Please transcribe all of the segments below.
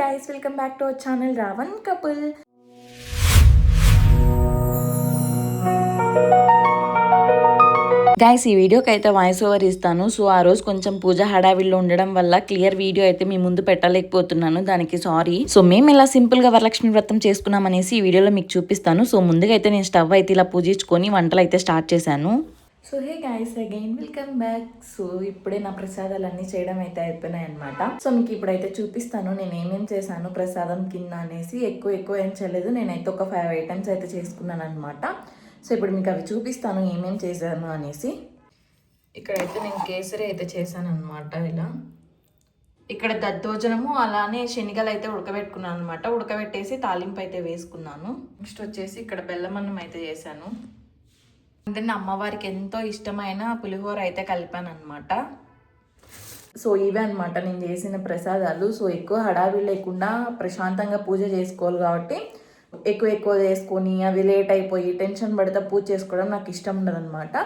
guys, welcome back to our channel Ravan Couple. Guys ఈ వీడియోకి అయితే వాయిస్ ఓవర్ ఇస్తాను. సో ఆ రోజు కొంచెం పూజ హడావిడిలో ఉండడం వల్ల క్లియర్ వీడియో అయితే మీ ముందు పెట్టలేకపోతున్నాను, దానికి సారీ. సో మేము ఇలా సింపుల్ గా వరలక్ష్మి వ్రతం చేసుకున్నాం అనేసి ఈ వీడియోలో మీకు చూపిస్తాను. సో ముందుగా అయితే నేను స్టవ్ అయితే ఇలా పూజించుకొని వంటలు అయితే స్టార్ట్ చేశాను. So hey guys, again welcome back. So ఇప్పుడే నా ప్రసాదాలు అన్నీ చేయడం అయితే అయిపోయినాయి అనమాట. సో మీకు ఇప్పుడైతే చూపిస్తాను నేను ఏమేమి చేశాను ప్రసాదం కింద అనేసి. ఎక్కువ ఏం చేయలేదు, నేనైతే ఒక 5 ఐటమ్స్ అయితే చేసుకున్నాను అనమాట. సో ఇప్పుడు మీకు అవి చూపిస్తాను ఏమేమి చేశాను అనేసి. ఇక్కడైతే నేను కేసరి అయితే చేశాను అనమాట. ఇక్కడ దద్దోజనము అలానే శనగలు అయితే ఉడకబెట్టుకున్నాను అనమాట. ఉడకబెట్టేసి తాలింపు అయితే వేసుకున్నాను. నెక్స్ట్ వచ్చేసి ఇక్కడ బెల్లం అన్నం అయితే చేశాను. అంటే అమ్మవారికి ఎంతో ఇష్టమైన పులిహోర అయితే కలిపాను అనమాట. సో ఇవే అనమాట నేను చేసిన ప్రసాదాలు. సో ఎక్కువ హడావిడి లేకుండా ప్రశాంతంగా పూజ చేసుకోవాలి కాబట్టి ఎక్కువ చేసుకొని అవి లేట్ అయిపోయి టెన్షన్ పడితే పూజ చేసుకోవడం నాకు ఇష్టం ఉండదు అనమాట.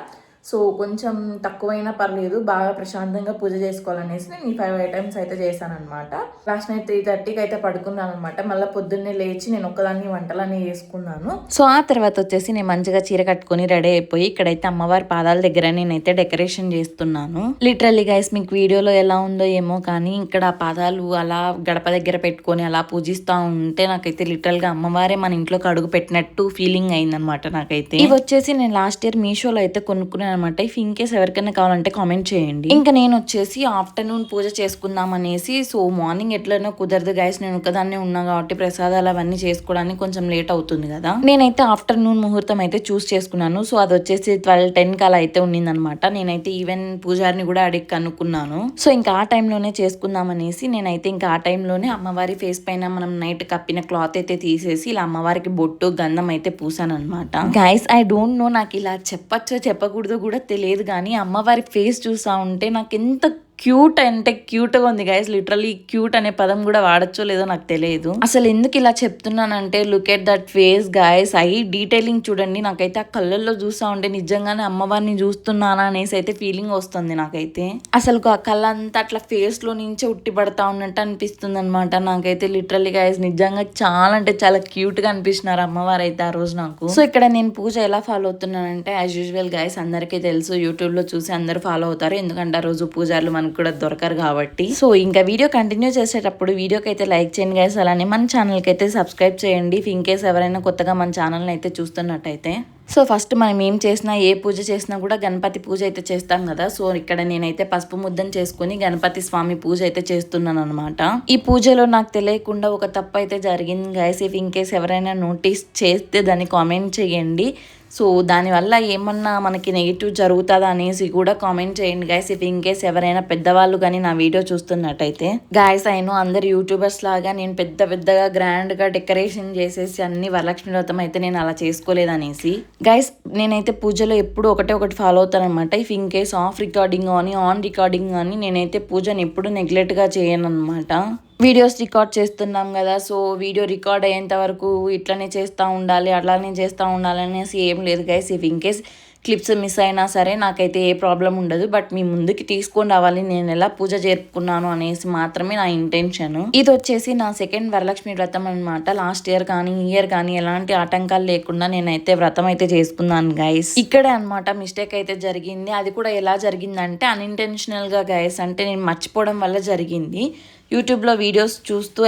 సో కొంచెం తక్కువైనా పర్లేదు, బాగా ప్రశాంతంగా పూజ చేసుకోవాలనేసి నేను ఈ 5 ఐటమ్స్ అయితే చేశాను అనమాట. లాస్ట్ నైట్ 3:30కి అయితే పడుకున్నాను అనమాట. మళ్ళీ పొద్దున్నే లేచి నేను ఒక్కదాన్ని వంటలన్నీ చేసుకున్నాను. సో ఆ తర్వాత వచ్చేసి నేను మంచిగా చీర కట్టుకొని రెడీ అయిపోయి ఇక్కడైతే అమ్మవారి పాదాల దగ్గర నేనైతే డెకరేషన్ చేస్తున్నాను. లిటరల్లీ గైస్ మీకు వీడియోలో ఎలా ఉందో ఏమో కానీ ఇక్కడ పాదాలు అలా గడప దగ్గర పెట్టుకొని అలా పూజిస్తూ ఉంటే నాకైతే లిటరల్ గా అమ్మవారే మన ఇంట్లోకి అడుగు పెట్టినట్టు ఫీలింగ్ అయిందనమాట నాకైతే. ఇవి వచ్చేసి నేను లాస్ట్ ఇయర్ మీషోలో అయితే కొనుక్కున్నాను అనమాట. ఇఫ్ ఇన్ కేస్ ఎవరికైనా కావాలంటే కామెంట్ చేయండి. ఇంకా నేను వచ్చేసి ఆఫ్టర్నూన్ పూజ చేసుకుందాం అనేసి. సో మార్నింగ్ ఎట్లనో కుదరదు గైస్, నేను ఒకదాన్నే ఉన్నా కాబట్టి ప్రసాదాలు అవన్నీ చేసుకోవడానికి కొంచెం లేట్ అవుతుంది కదా. నేనైతే ఆఫ్టర్నూన్ ముహూర్తం అయితే చూస్ చేసుకున్నాను. సో అది వచ్చేసి 12:10 అలా అయితే ఉండిందనమాట. నేనైతే ఈవెన్ పూజారిని కూడా అడిగి కనుక్కున్నాను. సో ఇంకా ఆ టైంలోనే చేసుకుందాం అనేసి నేనైతే ఇంకా ఆ టైంలోనే అమ్మవారి ఫేస్ పైన మనం నైట్ కప్పిన క్లాత్ అయితే తీసేసి ఇలా అమ్మవారికి బొట్టు గంధం అయితే పూసాను అనమాట. గైస్ ఐ డోంట్ నో, నాకు ఇలా చెప్పచ్చో చెప్పకూడదు కూడా తెలియదు కానీ అమ్మవారి ఫేస్ చూసా ఉంటే నాకు ఎంత క్యూట్ అంటే క్యూట్గా ఉంది గైస్. లిటరలీ క్యూట్ అనే పదం కూడా వాడచ్చో లేదో నాకు తెలియదు. అసలు ఎందుకు ఇలా చెప్తున్నానంటే look at that face guys. I detailing చూడండి. నాకైతే ఆ కళ్ళల్లో చూసా ఉంటే నిజంగానే అమ్మవారిని చూస్తున్నానా అనేసి అయితే ఫీలింగ్ వస్తుంది నాకైతే. అసలు ఆ కళ్ళ అంతా అట్లా ఫేస్ లో నుంచే ఉట్టి పడతా ఉన్నట్టు అనిపిస్తుంది అనమాట నాకైతే. లిటరలీ గైస్ నిజంగా చాలా అంటే చాలా క్యూట్ గా అనిపిస్తున్నారు అమ్మవారు అయితే ఆ రోజు నాకు. సో ఇక్కడ నేను పూజ ఎలా ఫాలో అవుతున్నానంటే యాజ్ యూజువల్ గైస్ అందరికీ తెలుసు, యూట్యూబ్ లో చూసి అందరూ ఫాలో అవుతారు. ఎందుకంటే ఆ రోజు పూజారులు కూడా దొరకరు కాబట్టి. సో ఇంకా వీడియో కంటిన్యూ చేసేటప్పుడు వీడియోకి అయితే లైక్ చేయండి గైస్, అలానే మన ఛానల్కి అయితే సబ్స్క్రైబ్ చేయండి ఇన్ కేస్ ఎవరైనా కొత్తగా మన ఛానల్ని అయితే చూస్తున్నట్టయితే. సో ఫస్ట్ మనం ఏం చేసినా ఏ పూజ చేసినా కూడా గణపతి పూజ అయితే చేస్తాం కదా. సో ఇక్కడ నేనైతే పసుపు ముద్దను చేసుకుని గణపతి స్వామి పూజ అయితే చేస్తున్నాను అనమాట. ఈ పూజలో నాకు తెలియకుండా ఒక తప్పు అయితే జరిగింది గైస్. ఇన్ కేస్ ఎవరైనా నోటీస్ చేస్తే దాన్ని కామెంట్ చేయండి. సో దానివల్ల ఏమన్నా మనకి నెగిటివ్ జరుగుతుందా అనేసి కూడా కామెంట్ చేయండి గైస్. ఇన్ కేస్ ఎవరైనా పెద్దవాళ్ళు కానీ నా వీడియో చూస్తున్నట్టయితే. గైస్ అయినో అందరు యూట్యూబర్స్ లాగా నేను పెద్దగా గ్రాండ్గా డెకరేషన్ చేసేసి అన్ని వరలక్ష్మి వ్రతం అయితే నేను అలా చేసుకోలేదనేసి. గైస్ నేనైతే పూజలో ఎప్పుడు ఒకటి ఫాలో అవుతాను అనమాట. ఇన్ కేస్ ఆఫ్ రికార్డింగ్ కానీ ఆన్ రికార్డింగ్ కానీ నేనైతే పూజను ఎప్పుడు నెగ్లెక్ట్గా చేయను అనమాట. వీడియోస్ రికార్డ్ చేస్తున్నాం కదా, సో వీడియో రికార్డ్ అయ్యేంత వరకు ఇట్లనే చేస్తూ ఉండాలి అట్లానే చేస్తూ ఉండాలి అనేసి ఏం లేదు guys. In case clips miss అయినా సరే నాకైతే ఏ ప్రాబ్లం ఉండదు. బట్ మీ ముందుకి తీసుకొని రావాలి నేను ఎలా పూజ జరుపుకున్నాను అనేసి మాత్రమే నా ఇంటెన్షన్. ఇది వచ్చేసి నా సెకండ్ వరలక్ష్మి వ్రతం అనమాట. లాస్ట్ ఇయర్ కానీ ఇయర్ కానీ ఎలాంటి ఆటంకాలు లేకుండా నేనైతే వ్రతం అయితే చేసుకున్నాను గైస్. ఇక్కడే అనమాట మిస్టేక్ అయితే జరిగింది. అది కూడా ఎలా జరిగిందంటే అన్ఇంటెన్షనల్ గా గైస్, అంటే నేను మర్చిపోవడం వల్ల జరిగింది. యూట్యూబ్లో వీడియోస్ చూస్తూ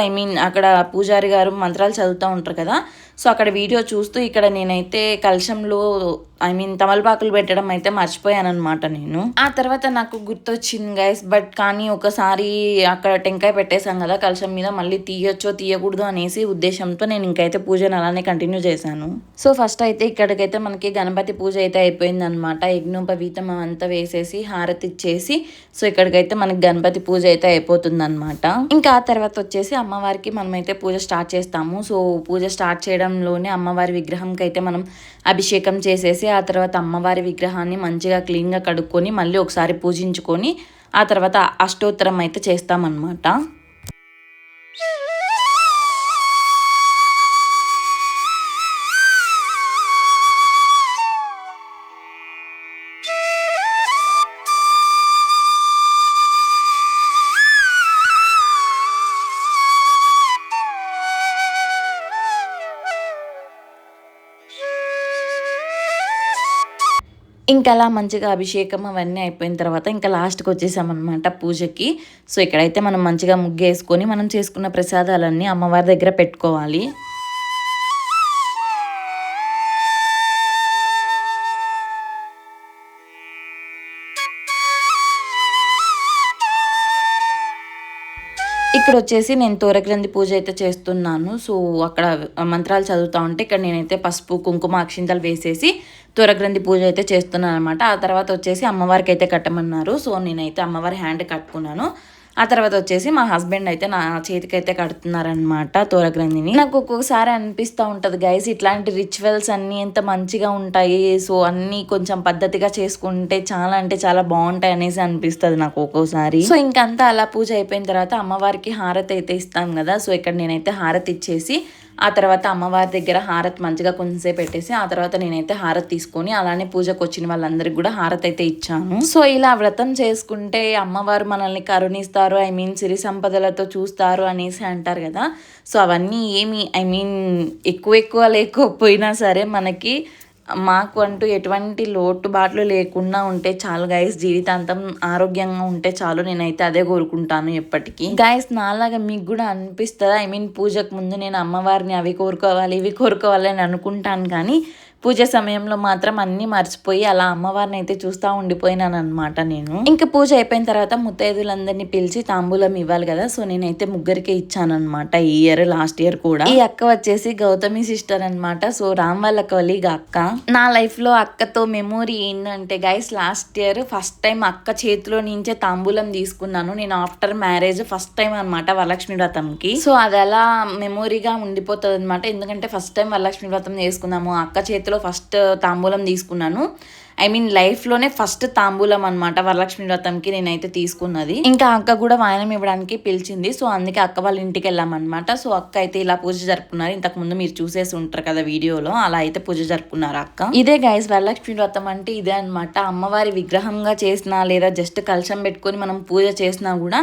అక్కడ పూజారి గారు మంత్రాలు చదువుతూ ఉంటారు కదా, సో అక్కడ వీడియో చూస్తూ ఇక్కడ నేనైతే కలశంలో తమలపాకులు పెట్టడం అయితే మర్చిపోయాను అనమాట నేను. ఆ తర్వాత నాకు గుర్తొచ్చింది గైస్. బట్ కానీ ఒకసారి అక్కడ టెంకాయ పెట్టేశాం కదా కలశం మీద, మళ్ళీ తీయొచ్చో తీయకూడదు అనేసి ఉద్దేశంతో నేను ఇంకైతే పూజను అలానే కంటిన్యూ చేశాను. సో ఫస్ట్ అయితే ఇక్కడికైతే మనకి గణపతి పూజ అయితే అయిపోయింది అనమాట. యజ్ఞోపవీతం అంతా వేసేసి హారతి ఇచ్చేసి సో ఇక్కడికైతే మనకి గణపతి పూజ అయితే అయిపోతుంది అనమాట. ఇంకా ఆ తర్వాత వచ్చేసి అమ్మవారికి మనమైతే పూజ స్టార్ట్ చేస్తాము. సో పూజ స్టార్ట్ చేయడంలోనే అమ్మవారి విగ్రహంకి అయితే మనం అభిషేకం చేసేసి ఆ తర్వాత అమ్మవారి విగ్రహాన్ని మంచిగా క్లీన్గా కడుక్కొని మళ్ళీ ఒకసారి పూజించుకొని ఆ తర్వాత అష్టోత్తరం అయితే చేస్తామన్నమాట. ఇంకా అలా మంచిగా అభిషేకం అవన్నీ అయిపోయిన తర్వాత ఇంకా లాస్ట్కి వచ్చేసామన్నమాట పూజకి. సో ఇక్కడైతే మనం మంచిగా ముగ్గేసుకొని మనం చేసుకున్న ప్రసాదాలన్నీ అమ్మవారి దగ్గర పెట్టుకోవాలి. ఇక్కడ వచ్చేసి నేను తోరగ్రంథి పూజ అయితే చేస్తున్నాను. సో అక్కడ మంత్రాలు చదువుతూ ఉంటే ఇక్కడ నేనైతే పసుపు కుంకుమ అక్షింతలు వేసేసి తోరగ్రంథి పూజ అయితే చేస్తున్నాను అనమాట. ఆ తర్వాత వచ్చేసి అమ్మవారికి అయితే కట్టమన్నారు. సో నేనైతే అమ్మవారి హ్యాండ్ కట్టుకున్నాను. ఆ తర్వాత వచ్చేసి మా హస్బెండ్ అయితే నా చేతికైతే కడుతున్నారనమాట తోరగ్రంథిని. నాకు ఒక్కొక్కసారి అనిపిస్తూ ఉంటుంది గైస్, ఇట్లాంటి రిచువల్స్ అన్నీ ఎంత మంచిగా ఉంటాయి. సో అన్నీ కొంచెం పద్ధతిగా చేసుకుంటే చాలా అంటే చాలా బాగుంటాయి అనేసి అనిపిస్తుంది నాకు ఒక్కోసారి. సో ఇంకంతా అలా పూజ అయిపోయిన తర్వాత అమ్మవారికి హారతి అయితే ఇస్తాం కదా. సో ఇక్కడ నేనైతే హారతి ఇచ్చేసి ఆ తర్వాత అమ్మవారి దగ్గర హారతి మంచిగా కొంచెంసేపు పెట్టేసి ఆ తర్వాత నేనైతే హారతి తీసుకొని అలానే పూజకు వచ్చిన వాళ్ళందరికీ కూడా హారతి అయితే ఇచ్చాను. సో ఇలా వ్రతం చేసుకుంటే అమ్మవారు మనల్ని కరుణిస్తారు, సిరి సంపదలతో చూస్తారు అనేసి అంటారు కదా. సో అవన్నీ ఏమి ఎక్కువ లేకపోయినా సరే మనకి మాకు అంటూ ఎటువంటి లోటుబాట్లు లేకుండా ఉంటే చాలు గైస్, జీవితాంతం ఆరోగ్యంగా ఉంటే చాలు. నేనైతే అదే కోరుకుంటాను ఎప్పటికీ. గైస్ నాలాగా మీకు కూడా అనిపిస్తుందా? పూజకు ముందు నేను అమ్మవారిని అవి కోరుకోవాలి ఇవి కోరుకోవాలి అని అనుకుంటాను, కానీ పూజ సమయంలో మాత్రం అన్నీ మర్చిపోయి అలా అమ్మవారిని అయితే చూస్తూ ఉండిపోయినాను అనమాట నేను. ఇంకా పూజ అయిపోయిన తర్వాత ముత్తైదులందరినీ పిలిచి తాంబూలం ఇవ్వాలి కదా. సో నేనైతే ముగ్గురికి ఇచ్చాను అనమాట ఈ ఇయర్, లాస్ట్ ఇయర్ కూడా. ఈ అక్క వచ్చేసి గౌతమి సిస్టర్ అనమాట. సో రామ్ వాళ్ళ కొలీగ్ అక్క. నా లైఫ్ లో అక్కతో మెమోరీ ఏంటంటే guys, last year first time అక్క చేతిలో నుంచే తాంబూలం తీసుకున్నాను నేను ఆఫ్టర్ మ్యారేజ్ ఫస్ట్ టైం అనమాట వరలక్ష్మి వ్రతంకి. సో అది అలా మెమోరీగా ఉండిపోతుంది అనమాట. ఎందుకంటే ఫస్ట్ టైం వరలక్ష్మి వ్రతం చేసుకున్నాము, అక్క చేతిలో ఫస్ట్ తాంబూలం తీసుకున్నాను. లైఫ్లోనే ఫస్ట్ తాంబూలం అనమాట వరలక్ష్మి వ్రతంకి నేనైతే తీసుకున్నది. ఇంకా అక్క కూడా వాయనం ఇవ్వడానికి పిలిచింది. సో అందుకే అక్క వాళ్ళ ఇంటికి వెళ్ళామన్నమాట. సో అక్క అయితే ఇలా పూజ జరుపుకున్నారు. ఇంతకు ముందు మీరు చూసేసి ఉంటారు కదా వీడియోలో, అలా అయితే పూజ జరుపుకున్నారు అక్క. ఇదే గైస్ వరలక్ష్మి వ్రతం అంటే ఇదే అనమాట. అమ్మవారి విగ్రహంగా చేసినా లేదా జస్ట్ కలశం పెట్టుకొని మనం పూజ చేసినా కూడా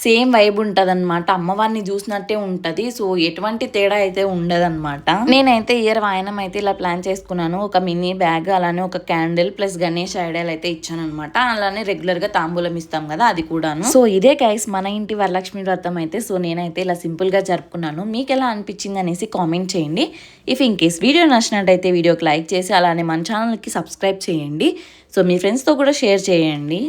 సేమ్ వైబ్ ఉంటుంది అనమాట. అమ్మవారిని చూసినట్టే ఉంటుంది. సో ఎటువంటి తేడా అయితే ఉండదన్నమాట. నేనైతే ఇయర్ వాయనం అయితే ఇలా ప్లాన్ చేసుకున్నాను. ఒక మినీ బ్యాగ్, అలానే ఒక క్యాండిల్ ప్లస్ గణేష్ ఐడియాలు అయితే ఇచ్చాను అనమాట. అలానే రెగ్యులర్ గా తాంబూలం ఇస్తాం కదా, అది కూడాను. సో ఇదే గైస్ మన ఇంటి వరలక్ష్మి వ్రతం అయితే. సో నేనైతే ఇలా సింపుల్ గా జరుపుకున్నాను. మీకు ఎలా అనిపించింది అనేసి కామెంట్ చేయండి. ఇఫ్ ఇన్ కేస్ వీడియో నచ్చినట్టయితే వీడియోకి లైక్ చేసి అలానే మన ఛానల్కి సబ్స్క్రైబ్ చేయండి. సో మీ ఫ్రెండ్స్తో కూడా షేర్ చేయండి.